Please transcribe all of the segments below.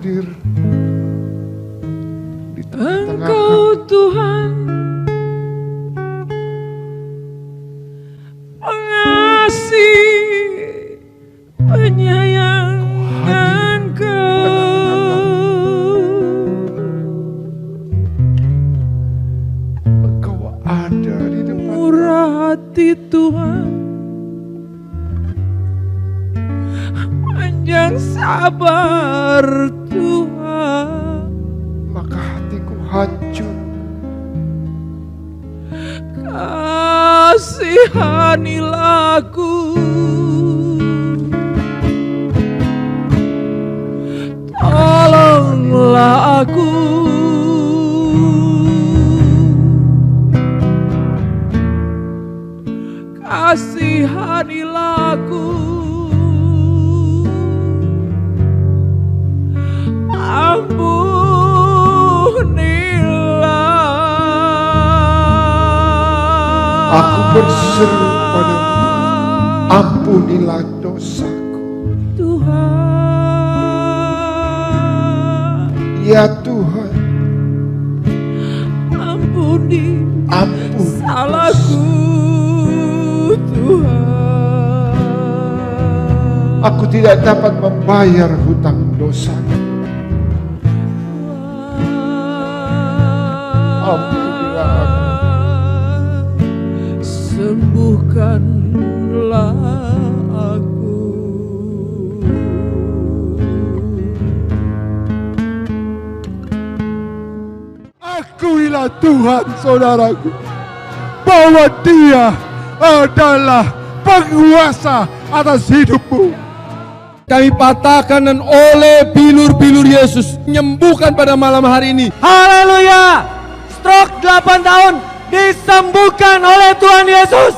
hadir di tengah-tengah Engkau Tuhan pengasih penyayang Engkau ada di depan murah hati Tuhan, panjang sabar Tuhan, maka hatiku hancur. kasihanilah aku, tolonglah aku, kasihanilah aku, ampunilah. Aku berseru padamu, ampunilah dosaku. Tuhan, Ya Tuhan, ampuni ampun salahku Tuhan. Aku tidak dapat membayar hutang dosaku. Ampunilah aku. Sembuhkanlah aku. Akuilah Tuhan saudaraku, bahwa Dia adalah penguasa atas hidupmu. Kami patahkan dan oleh bilur-bilur Yesus menyembuhkan pada malam hari ini. Haleluya! Stroke 8 tahun disembuhkan oleh Tuhan Yesus.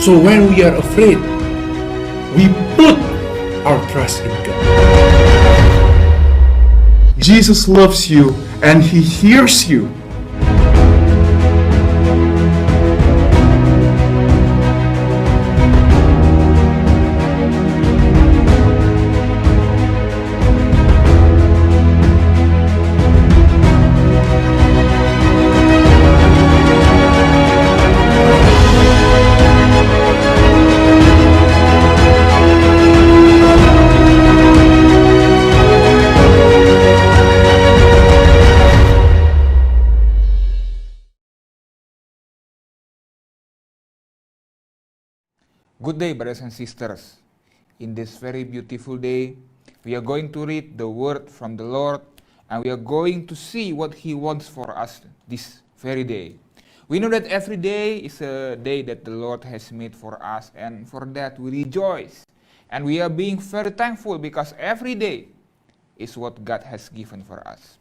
So when we are afraid, we put our trust in God. Jesus loves you and He hears you. Good day, brothers and sisters. In this very beautiful day, we are going to read the word from the Lord, and we are going to see what He wants for us this very day. We know that every day is a day that the Lord has made for us, and for that we rejoice. And we are being very thankful because every day is what God has given for us.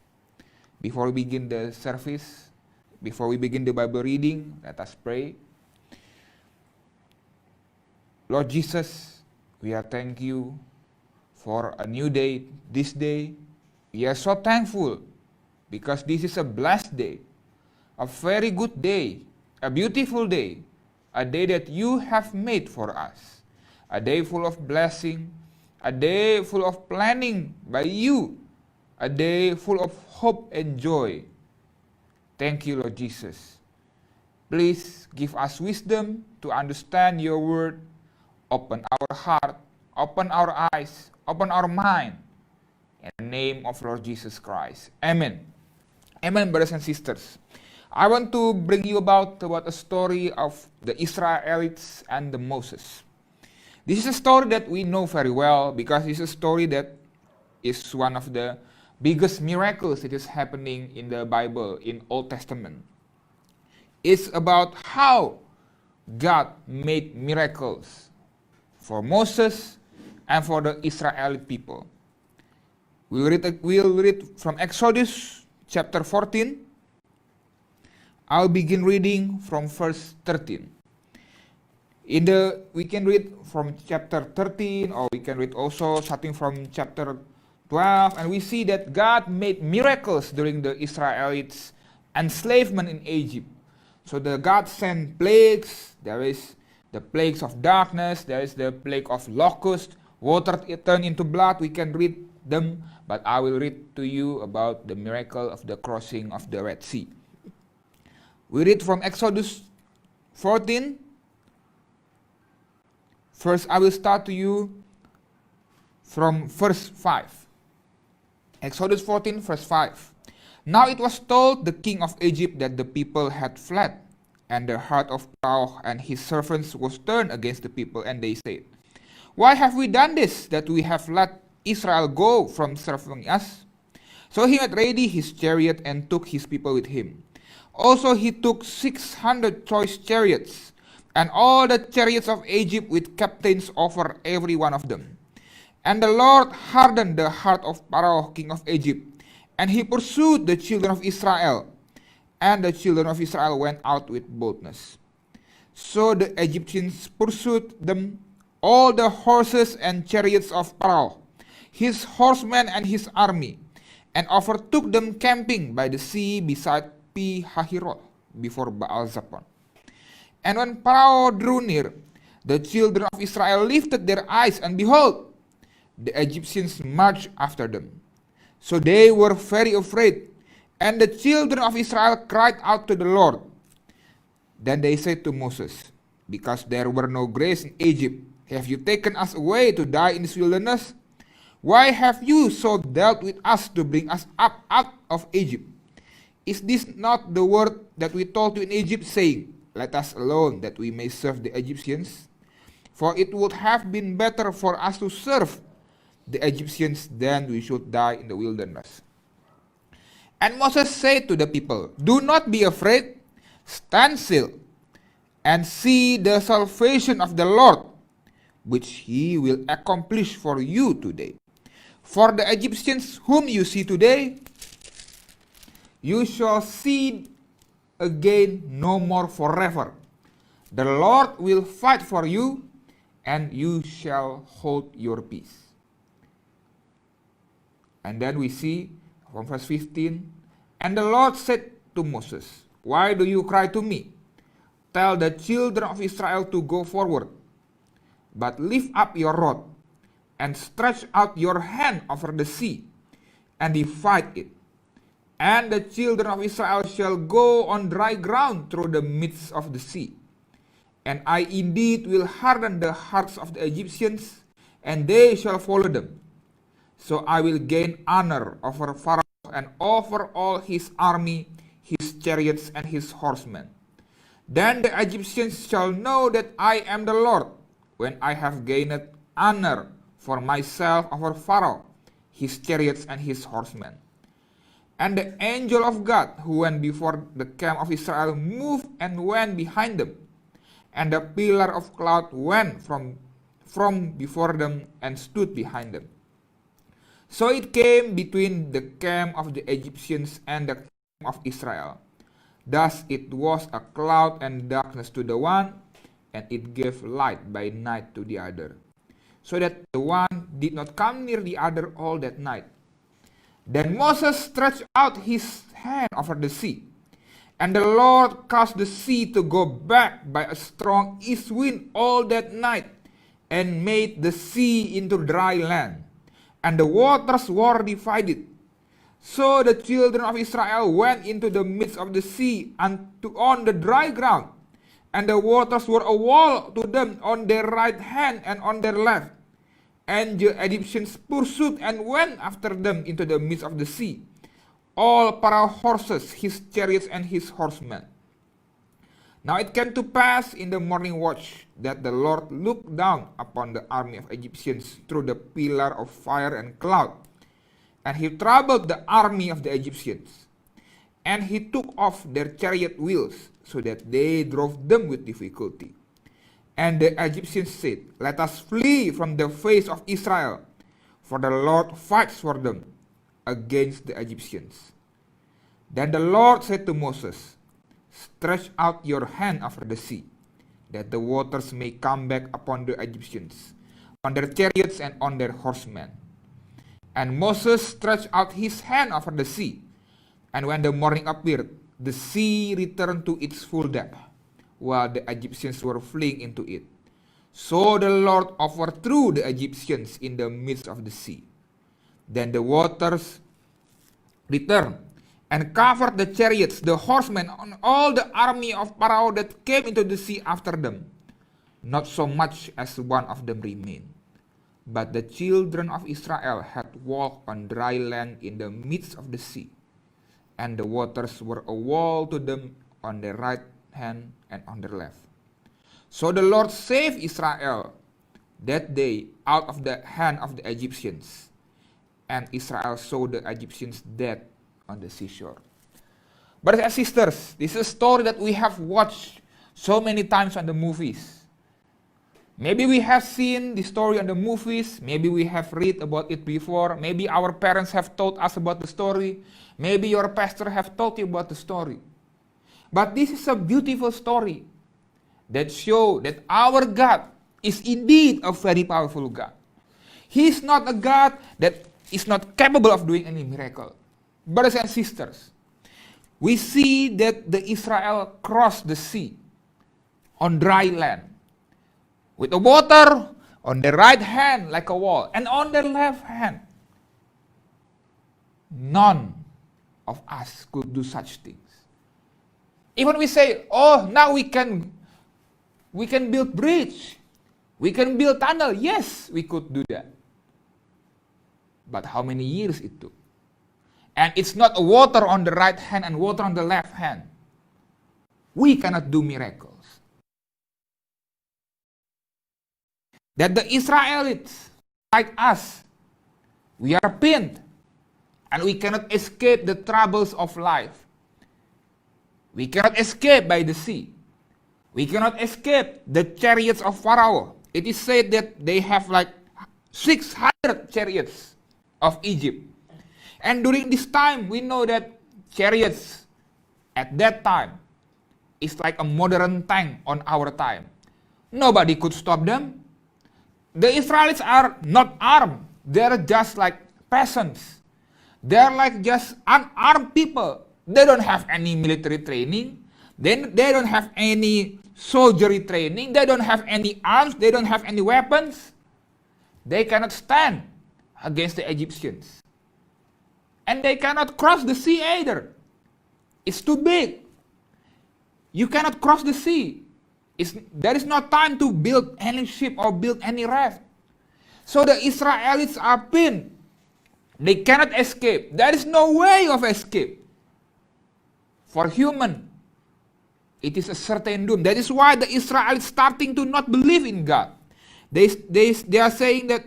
Before we begin the service, before we begin the Bible reading, let us pray. Lord Jesus, we are thank you for a new day, this day. We are so thankful because this is a blessed day, a very good day, a beautiful day, a day that you have made for us, a day full of blessing, a day full of planning by you, a day full of hope and joy. Thank you, Lord Jesus. Please give us wisdom to understand your word. Open our heart, open our eyes, open our mind. In the name of Lord Jesus Christ. Amen. Amen, brothers and sisters. I want to bring you about a story of the Israelites and the Moses. This is a story that we know very well because it's a story that is one of the biggest miracles that is happening in the Bible, in Old Testament. It's about how God made miracles for Moses and for the Israelite people. We'll read from Exodus chapter 14. I'll begin reading from verse 13. We can read from chapter 13, or we can read also starting from chapter 12, and we see that God made miracles during the Israelites' enslavement in Egypt. So God sent plagues. There is the plagues of darkness, there is the plague of locust, water turned into blood. We can read them, but I will read to you about the miracle of the crossing of the Red Sea. We read from Exodus 14. First, I will start to you from verse 5. Exodus 14, verse 5. Now it was told the king of Egypt that the people had fled, and the heart of Pharaoh and his servants was turned against the people, and they said, Why have we done this, that we have let Israel go from serving us? So he made ready his chariot and took his people with him. Also he took 600 choice chariots, and all the chariots of Egypt with captains over every one of them. And the Lord hardened the heart of Pharaoh, king of Egypt, and he pursued the children of Israel. And the children of Israel went out with boldness. So the Egyptians pursued them, all the horses and chariots of Pharaoh, his horsemen and his army, and overtook them camping by the sea beside Pi-hahiroth, before Baal-Zephon. And when Pharaoh drew near, the children of Israel lifted their eyes, and behold, the Egyptians marched after them. So they were very afraid, and the children of Israel cried out to the Lord. Then they said to Moses, Because there were no graves in Egypt, have you taken us away to die in this wilderness? Why have you so dealt with us to bring us up out of Egypt? Is this not the word that we told you in Egypt, saying, Let us alone, that we may serve the Egyptians? For it would have been better for us to serve the Egyptians than we should die in the wilderness. And Moses said to the people, Do not be afraid, stand still, and see the salvation of the Lord, which he will accomplish for you today. For the Egyptians whom you see today, you shall see again no more forever. The Lord will fight for you, and you shall hold your peace. And then we see from verse 15, And the Lord said to Moses, Why do you cry to me? Tell the children of Israel to go forward, but lift up your rod, and stretch out your hand over the sea, and divide it. And the children of Israel shall go on dry ground through the midst of the sea. And I indeed will harden the hearts of the Egyptians, and they shall follow them. So I will gain honor over Pharaoh and over all his army, his chariots, and his horsemen. Then the Egyptians shall know that I am the Lord, when I have gained honor for myself over Pharaoh, his chariots and his horsemen. And the angel of God who went before the camp of Israel moved and went behind them. And the pillar of cloud went from before them and stood behind them. So it came between the camp of the Egyptians and the camp of Israel. Thus it was a cloud and darkness to the one, and it gave light by night to the other, so that the one did not come near the other all that night. Then Moses stretched out his hand over the sea, and the Lord caused the sea to go back by a strong east wind all that night, and made the sea into dry land, and the waters were divided. So the children of Israel went into the midst of the sea on the dry ground, and the waters were a wall to them on their right hand and on their left. And the Egyptians pursued and went after them into the midst of the sea, all Pharaoh's horses, his chariots, and his horsemen. Now it came to pass in the morning watch that the Lord looked down upon the army of Egyptians through the pillar of fire and cloud, and he troubled the army of the Egyptians. And he took off their chariot wheels, so that they drove them with difficulty. And the Egyptians said, "Let us flee from the face of Israel, for the Lord fights for them against the Egyptians." Then the Lord said to Moses, "Stretch out your hand over the sea, that the waters may come back upon the Egyptians, on their chariots and on their horsemen." And Moses stretched out his hand over the sea, and when the morning appeared, the sea returned to its full depth, while the Egyptians were fleeing into it. So the Lord overthrew the Egyptians in the midst of the sea. Then the waters returned and covered the chariots, the horsemen, and all the army of Pharaoh that came into the sea after them. Not so much as one of them remained. But the children of Israel had walked on dry land in the midst of the sea, and the waters were a wall to them on their right hand and on their left. So the Lord saved Israel that day out of the hand of the Egyptians, and Israel saw the Egyptians dead on the seashore. Brothers and sisters, this is a story that we have watched so many times on the movies. Maybe we have seen the story on the movies, maybe we have read about it before, maybe our parents have told us about the story, maybe your pastor have told you about the story. But this is a beautiful story that shows that our God is indeed a very powerful God. He is not a God that is not capable of doing any miracle. Brothers and sisters, we see that the Israel crossed the sea on dry land, with the water on their right hand like a wall, and on their left hand. None of us could do such things. Even we say, oh, now we can build bridge, we can build tunnel. Yes, we could do that. But how many years it took? And it's not a water on the right hand and water on the left hand. We cannot do miracles. That the Israelites, like us, we are pinned, and we cannot escape the troubles of life. We cannot escape by the sea. We cannot escape the chariots of Pharaoh. It is said that they have like 600 chariots of Egypt. And during this time, we know that chariots at that time is like a modern tank on our time. Nobody could stop them. The Israelites are not armed. They're just like peasants. They're like just unarmed people. They don't have any military training. They don't have any soldiery training. They don't have any arms. They don't have any weapons. They cannot stand against the Egyptians. And they cannot cross the sea either. It's too big. You cannot cross the sea. There is no time to build any ship or build any raft. So the Israelites are pinned. They cannot escape. There is no way of escape. For human, it is a certain doom. That is why the Israelites starting to not believe in God. They are saying that,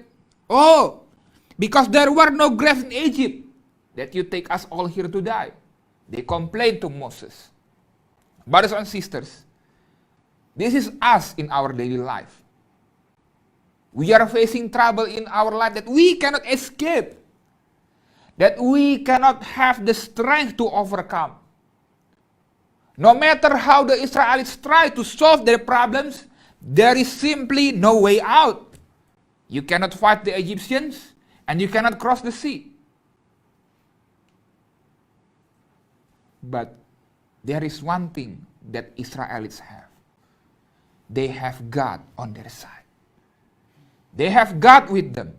oh, because there were no graves in Egypt, that you take us all here to die. They complain to Moses. Brothers and sisters, this is us in our daily life. We are facing trouble in our life that we cannot escape, that we cannot have the strength to overcome. No matter how the Israelites try to solve their problems, there is simply no way out. You cannot fight the Egyptians, and you cannot cross the sea. But there is one thing that Israelites have. They have God on their side. They have God with them.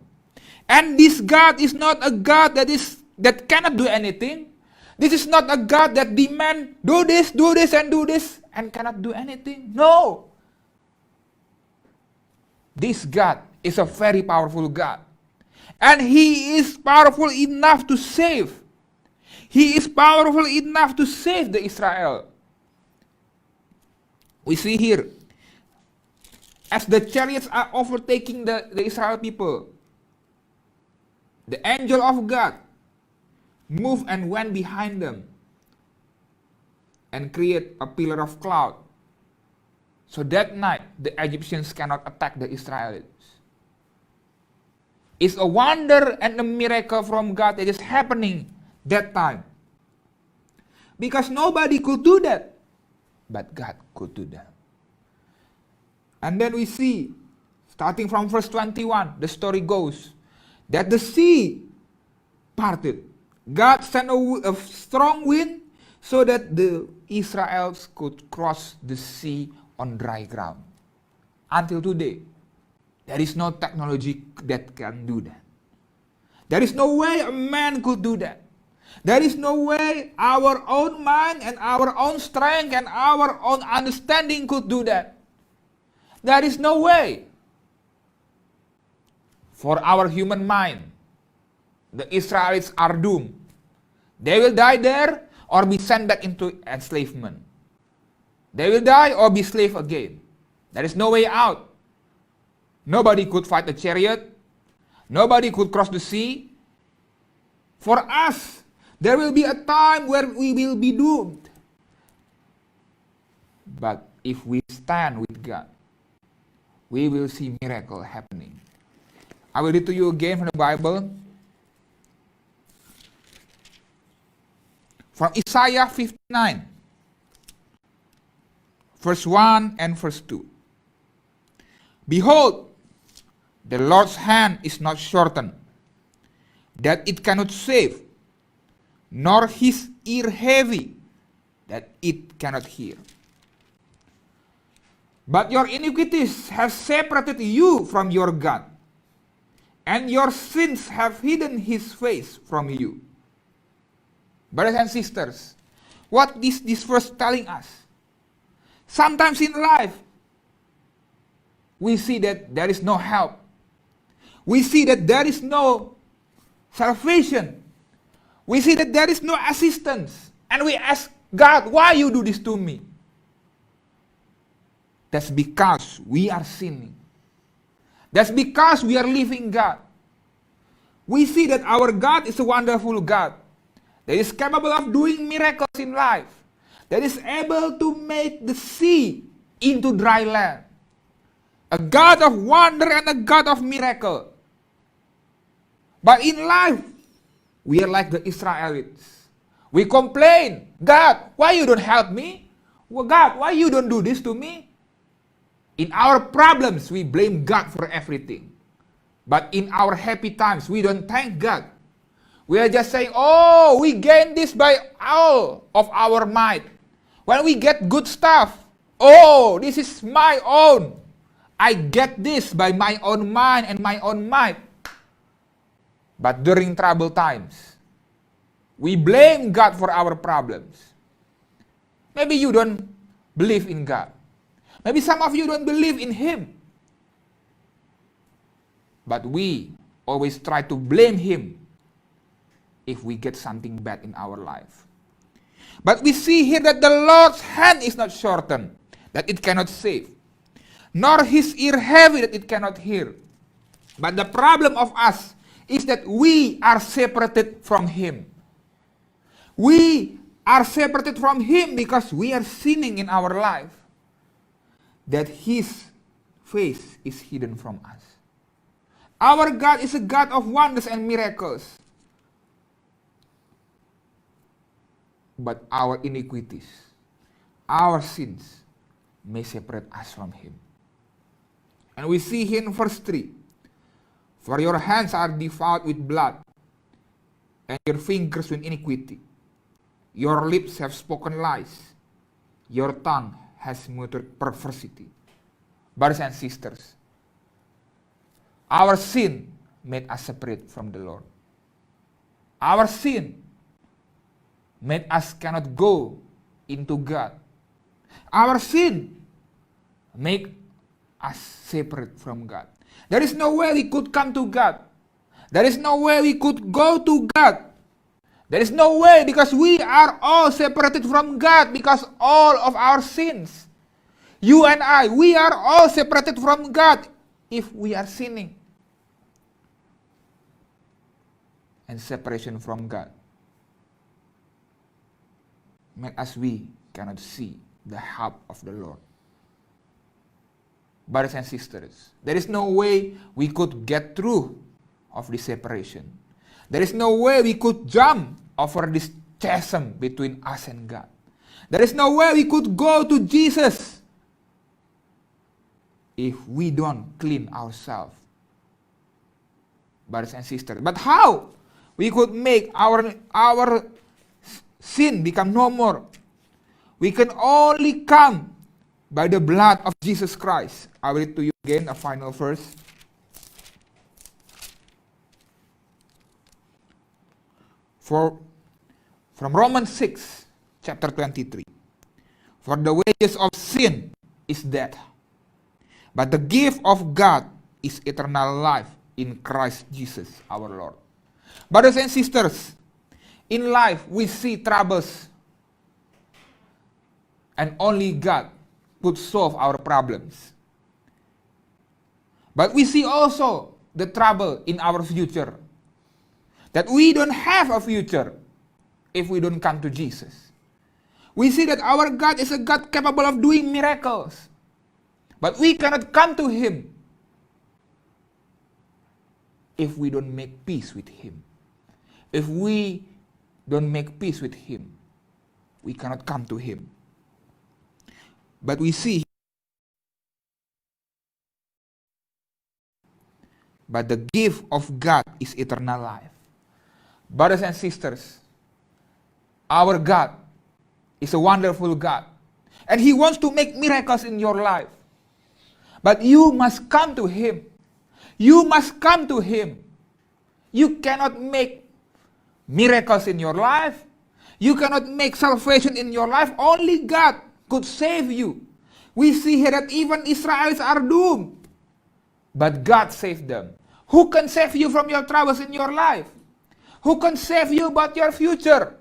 And this God is not a God that cannot do anything. This is not a God that demands, do this, and do this, and cannot do anything. No. This God is a very powerful God. And He is powerful enough to save. He is powerful enough to save the Israel. We see here, as the chariots are overtaking the Israel people, the angel of God moved and went behind them and create a pillar of cloud. So that night, the Egyptians cannot attack the Israelites. It's a wonder and a miracle from God that is happening that time. Because nobody could do that, but God could do that. And then we see, starting from verse 21, the story goes, that the sea parted. God sent a strong wind so that the Israelites could cross the sea on dry ground. Until today, there is no technology that can do that. There is no way a man could do that. There is no way our own mind and our own strength and our own understanding could do that. There is no way. For our human mind, the Israelites are doomed. They will die there or be sent back into enslavement. They will die or be slave again. There is no way out. Nobody could fight a chariot. Nobody could cross the sea. For us, there will be a time where we will be doomed. But if we stand with God, we will see miracle happening. I will read to you again from the Bible. From Isaiah 59, verse 1 and verse 2. Behold, the Lord's hand is not shortened, that it cannot save, nor his ear heavy, that it cannot hear. But your iniquities have separated you from your God, and your sins have hidden his face from you. Brothers and sisters, what is this verse telling us? Sometimes in life, we see that there is no help. We see that there is no salvation. We see that there is no assistance. And we ask God, why you do this to me? That's because we are sinning. That's because we are leaving God. We see that our God is a wonderful God that is capable of doing miracles in life, that is able to make the sea into dry land. A God of wonder and a God of miracle. But in life, we are like the Israelites. We complain, God, why you don't help me? Well, God, why you don't do this to me? In our problems, we blame God for everything. But in our happy times, we don't thank God. We are just saying, oh, we gain this by all of our might. When we get good stuff, oh, this is my own. I get this by my own mind and my own might. But during trouble times, we blame God for our problems. Maybe you don't believe in God. Maybe some of you don't believe in Him. But we always try to blame Him if we get something bad in our life. But we see here that the Lord's hand is not shortened, that it cannot save. nor his ear heavy that it cannot hear. But the problem of us is that we are separated from him. We are separated from him because we are sinning in our life, that his face is hidden from us. Our God is a God of wonders and miracles. But our iniquities, our sins, may separate us from him. And we see here in verse 3, for your hands are defiled with blood, and your fingers with iniquity. Your lips have spoken lies. Your tongue has muttered perversity. Brothers and sisters, our sin made us separate from the Lord. Our sin made us cannot go into God. Our sin make us separate from God. There is no way we could come to God. There is no way we could go to God. There is no way, because we are all separated from God because all of our sins. You and I, we are all separated from God if we are sinning. And separation from God make us we cannot see the help of the Lord. Brothers and sisters, there is no way we could get through of this separation. There is no way we could jump over this chasm between us and God. There is no way we could go to Jesus if we don't clean ourselves. Brothers and sisters, but how we could make our sin become no more? We can only come by the blood of Jesus Christ. I will read to you again a final verse. From Romans 6, chapter 23. For the wages of sin is death, but the gift of God is eternal life in Christ Jesus our Lord. Brothers and sisters, in life we see troubles, and only God could solve our problems. But we see also the trouble in our future, that we don't have a future if we don't come to Jesus. We see that our God is a God capable of doing miracles, but we cannot come to him if we don't make peace with him. If we don't make peace with him, we cannot come to him. But we see, but the gift of God is eternal life. Brothers and sisters, our God is a wonderful God, and he wants to make miracles in your life. But you must come to him. You must come to him. You cannot make miracles in your life. You cannot make salvation in your life. Only God could save you. We see here that even Israelites are doomed, but God saved them. Who can save you from your troubles in your life? Who can save you about your future?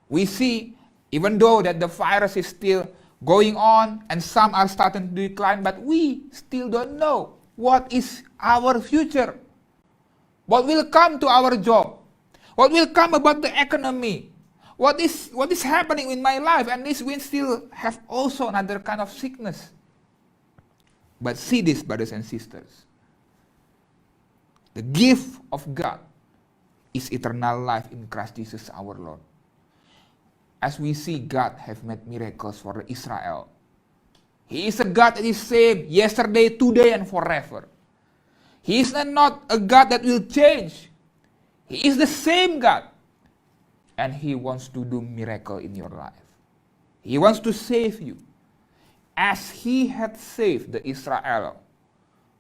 We see, even though that the virus is still going on and some are starting to decline, but we still don't know what is our future. What will come to our job? What will come about the economy? What is happening in my life? And this will still have also another kind of sickness. But see this, brothers and sisters. The gift of God is eternal life in Christ Jesus our Lord. As we see, God have made miracles for Israel. He is a God that is same yesterday, today, and forever. He is not a God that will change. He is the same God. And he wants to do miracle in your life. He wants to save you. As he had saved the Israel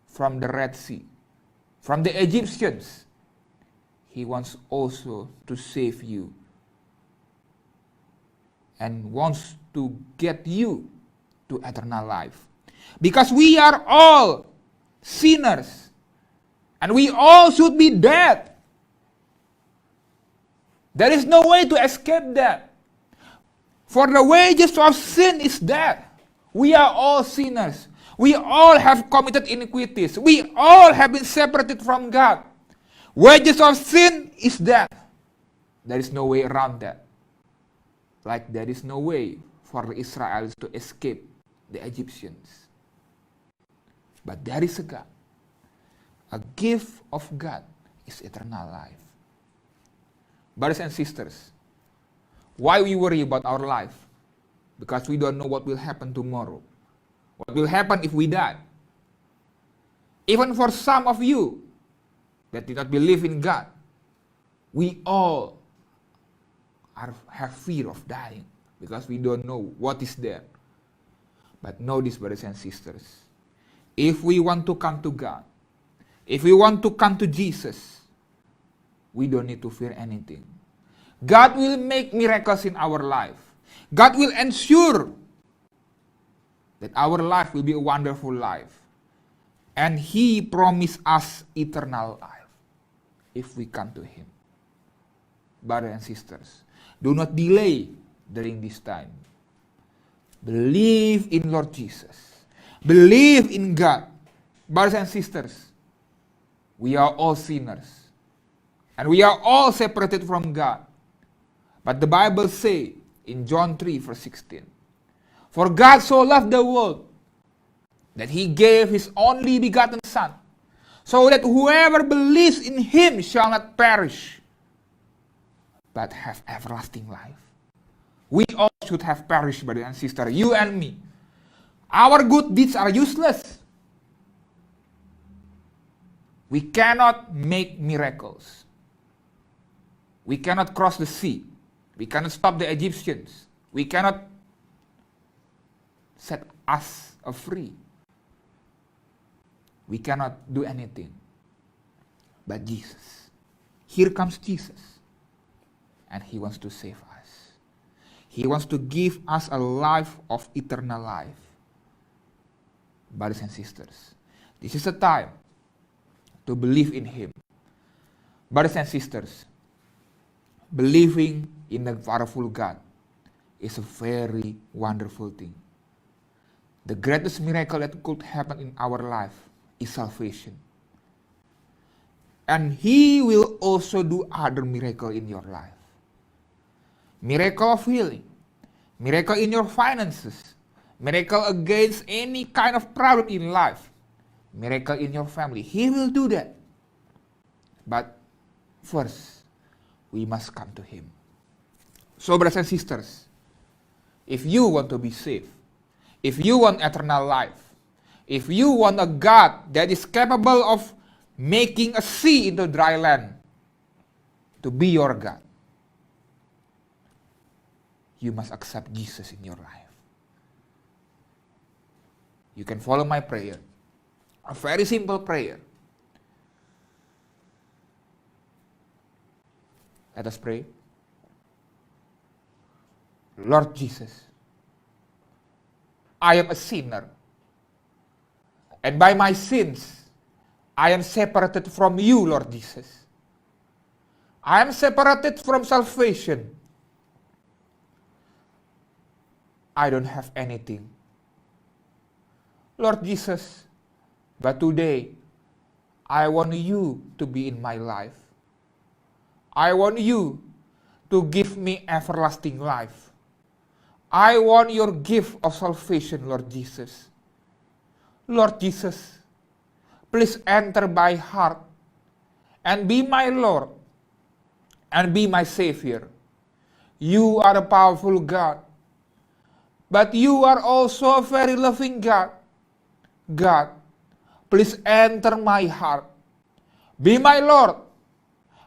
from the Red Sea, from the Egyptians, he wants also to save you and wants to get you to eternal life. Because we are all sinners and we all should be dead. There is no way to escape that. For the wages of sin is death. We are all sinners. We all have committed iniquities. We all have been separated from God. Wages of sin is death. There is no way around that. Like there is no way for the Israelites to escape the Egyptians. But there is a God. A gift of God is eternal life. Brothers and sisters, why we worry about our life? Because we don't know what will happen tomorrow. What will happen if we die? Even for some of you that did not believe in God, we all have fear of dying because we don't know what is there. But know this, brothers and sisters. If we want to come to God, if we want to come to Jesus, we don't need to fear anything. God will make miracles in our life. God will ensure that our life will be a wonderful life. And He promised us eternal life if we come to Him. Brothers and sisters, do not delay during this time. Believe in Lord Jesus. Believe in God. Brothers and sisters, we are all sinners. And we are all separated from God. But the Bible says in John 3 verse 16, for God so loved the world that He gave His only begotten Son, so that whoever believes in Him shall not perish, but have everlasting life. We all should have perished, brothers and sisters, you and me. Our good deeds are useless. We cannot make miracles. We cannot cross the sea. We cannot stop the Egyptians. We cannot set us free. We cannot do anything. But Jesus. Here comes Jesus. And He wants to save us. He wants to give us a life of eternal life. Brothers and sisters, this is a time to believe in Him. Brothers and sisters, believing in the powerful God is a very wonderful thing. The greatest miracle that could happen in our life is salvation. And He will also do other miracle in your life. Miracle of healing, miracle in your finances, miracle against any kind of problem in life, miracle in your family. He will do that. But first, we must come to Him. So, brothers and sisters, if you want to be saved, if you want eternal life, if you want a God that is capable of making a sea into dry land to be your God, you must accept Jesus in your life. You can follow my prayer. A very simple prayer. Let us pray. Lord Jesus, I am a sinner. And by my sins, I am separated from you, Lord Jesus. I am separated from salvation. I don't have anything. Lord Jesus, but today, I want you to be in my life. I want you to give me everlasting life. I want your gift of salvation, Lord Jesus. Lord Jesus, please enter my heart and be my Lord and be my Savior. You are a powerful God, but you are also a very loving God. God, please enter my heart. Be my Lord.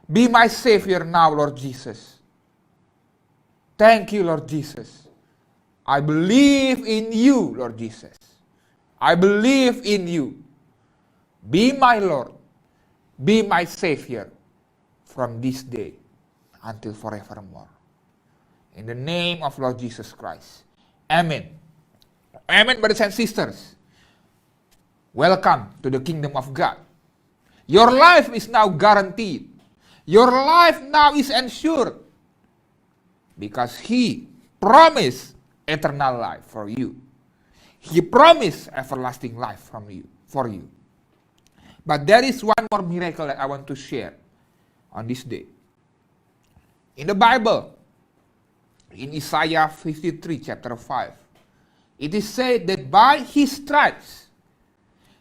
Be my Savior now, Lord Jesus. Thank you, Lord Jesus. I believe in you, Lord Jesus. I believe in you. Be my Lord. Be my Savior from this day until forevermore. In the name of Lord Jesus Christ. Amen. Amen, brothers and sisters. Welcome to the kingdom of God. Your life is now guaranteed. Your life now is ensured. Because He promised eternal life for you. He promised everlasting life for you. But there is one more miracle that I want to share on this day. In the Bible, in Isaiah 53, chapter 5, it is said that by his stripes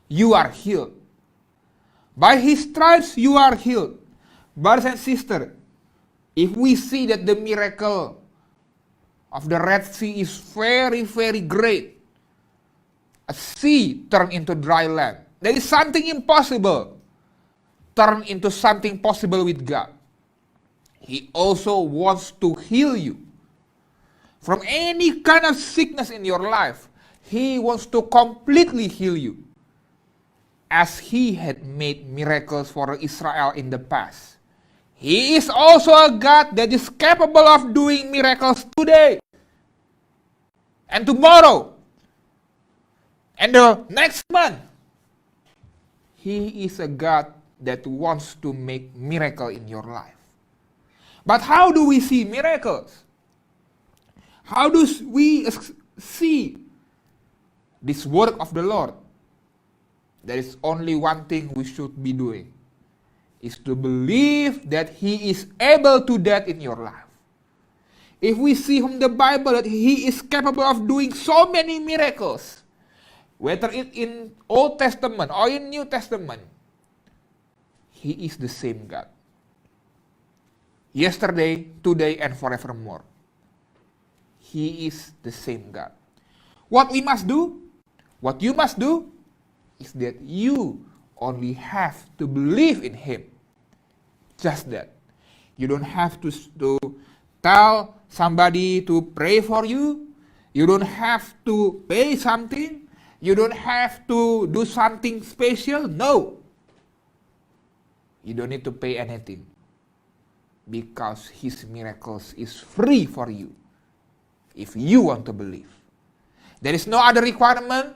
you are healed. By his stripes you are healed. Brothers and sisters, if we see that the miracle of the Red Sea is very, very great, a sea turned into dry land. There is something impossible turned into something possible with God. He also wants to heal you from any kind of sickness in your life. He wants to completely heal you, as he had made miracles for Israel in the past. He is also a God that is capable of doing miracles today and tomorrow and the next month. He is a God that wants to make miracle in your life. But how do we see miracles? How do we see this work of the Lord? There is only one thing we should be doing, is to believe that He is able to that in your life. If we see from the Bible that He is capable of doing so many miracles, whether it in Old Testament or in New Testament, He is the same God. Yesterday, today, and forevermore. He is the same God. What we must do, what you must do, is that you only have to believe in Him. Just that. You don't have to tell somebody to pray for you. You don't have to pay something. You don't have to do something special. No. You don't need to pay anything, because His miracles is free for you if you want to believe. There is no other requirement,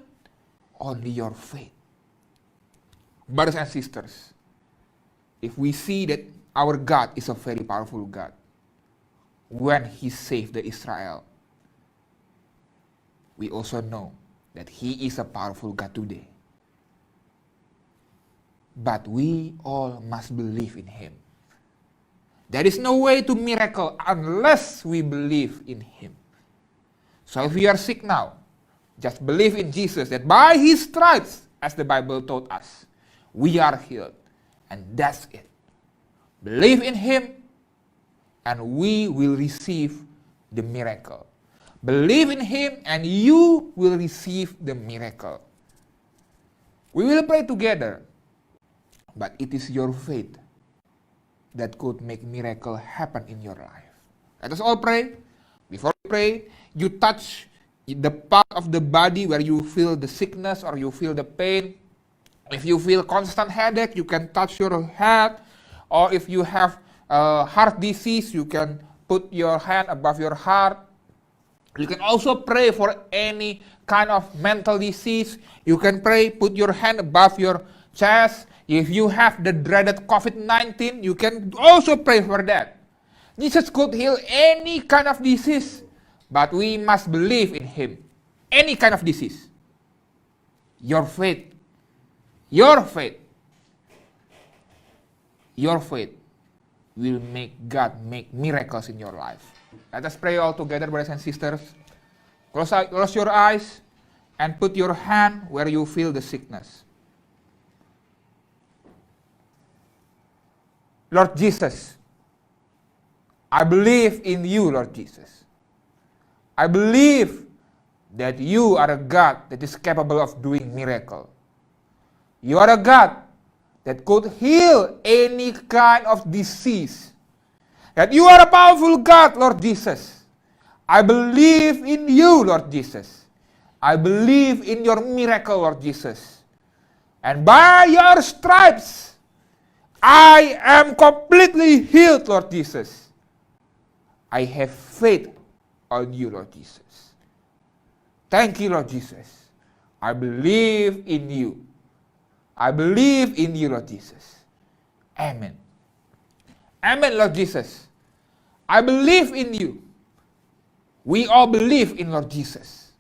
only your faith. Brothers and sisters, if we see that our God is a very powerful God, when He saved the Israel, we also know that He is a powerful God today. But we all must believe in Him. There is no way to miracle unless we believe in Him. So if you are sick now, just believe in Jesus, that by His stripes, as the Bible told us, we are healed. And that's it. Believe in Him, and we will receive the miracle. Believe in Him, and you will receive the miracle. We will pray together, but it is your faith that could make miracle happen in your life. Let us all pray. Before we pray, you touch the part of the body where you feel the sickness or you feel the pain. If you feel constant headache, you can touch your head. Or if you have heart disease, you can put your hand above your heart. You can also pray for any kind of mental disease. You can pray, put your hand above your chest. If you have the dreaded COVID-19, you can also pray for that. Jesus could heal any kind of disease, but we must believe in Him. Any kind of disease. Your faith will make God make miracles in your life. Let us pray all together, brothers and sisters. Close your eyes and put your hand where you feel the sickness. Lord Jesus, I believe in you, Lord Jesus. I believe that you are a God that is capable of doing miracle. You are a God that could heal any kind of disease. That you are a powerful God, Lord Jesus. I believe in you, Lord Jesus. I believe in your miracle, Lord Jesus. And by your stripes, I am completely healed, Lord Jesus. I have faith on you, Lord Jesus. Thank you, Lord Jesus. I believe in you. I believe in you, Lord Jesus. Amen. Amen, Lord Jesus. I believe in you. We all believe in Lord Jesus.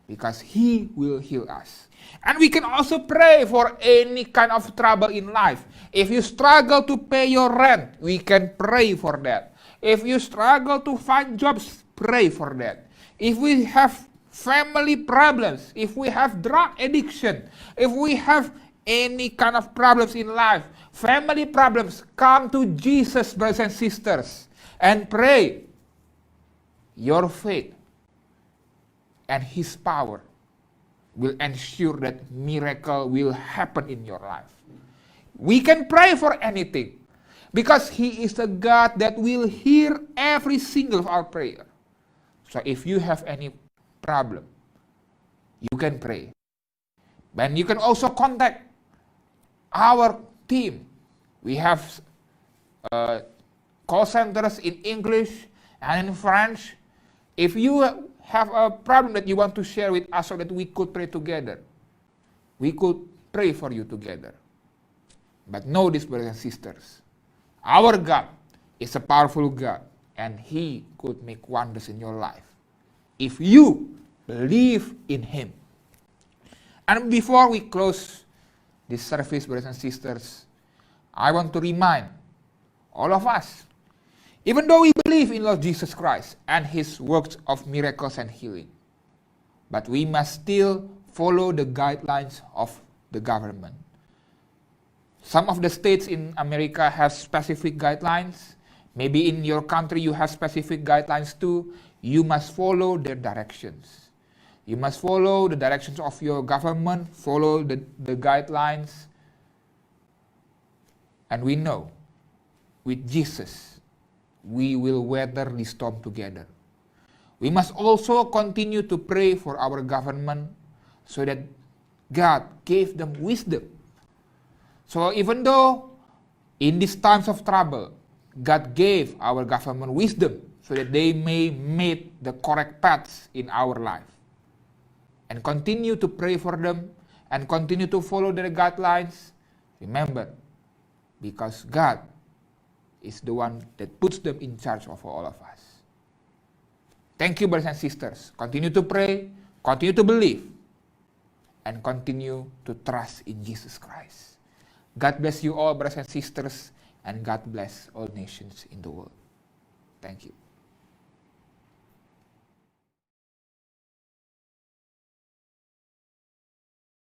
because He will heal us. And we can also pray for any kind of trouble in life. If you struggle to pay your rent, we can pray for that. If you struggle to find jobs, pray for that. If we have family problems, if we have drug addiction, if we have any kind of problems in life, family problems, come to Jesus, brothers and sisters, and pray. Your faith and His power will ensure that miracle will happen in your life. We can pray for anything because He is a God that will hear every single of our prayer. So if you have any problem, you can pray. And you can also contact our team. We have call centers in English and in French. If you have a problem that you want to share with us so that we could pray together, we could pray for you together. But know this, brothers and sisters, our God is a powerful God, and He could make wonders in your life if you believe in Him. And before we close this service, brothers and sisters, I want to remind all of us, even though we believe in Lord Jesus Christ and His works of miracles and healing, but we must still follow the guidelines of the government. Some of the states in America have specific guidelines. Maybe in your country you have specific guidelines too. You must follow their directions. You must follow the directions of your government, follow the guidelines. And we know, with Jesus, we will weather the storm together. We must also continue to pray for our government so that God gave them wisdom. So even though in these times of trouble, God gave our government wisdom so that they may make the correct paths in our life. And continue to pray for them and continue to follow their guidelines. Remember, because God is the one that puts them in charge of all of us. Thank you, brothers and sisters. Continue to pray, continue to believe, and continue to trust in Jesus Christ. God bless you all, brothers and sisters, and God bless all nations in the world. Thank you.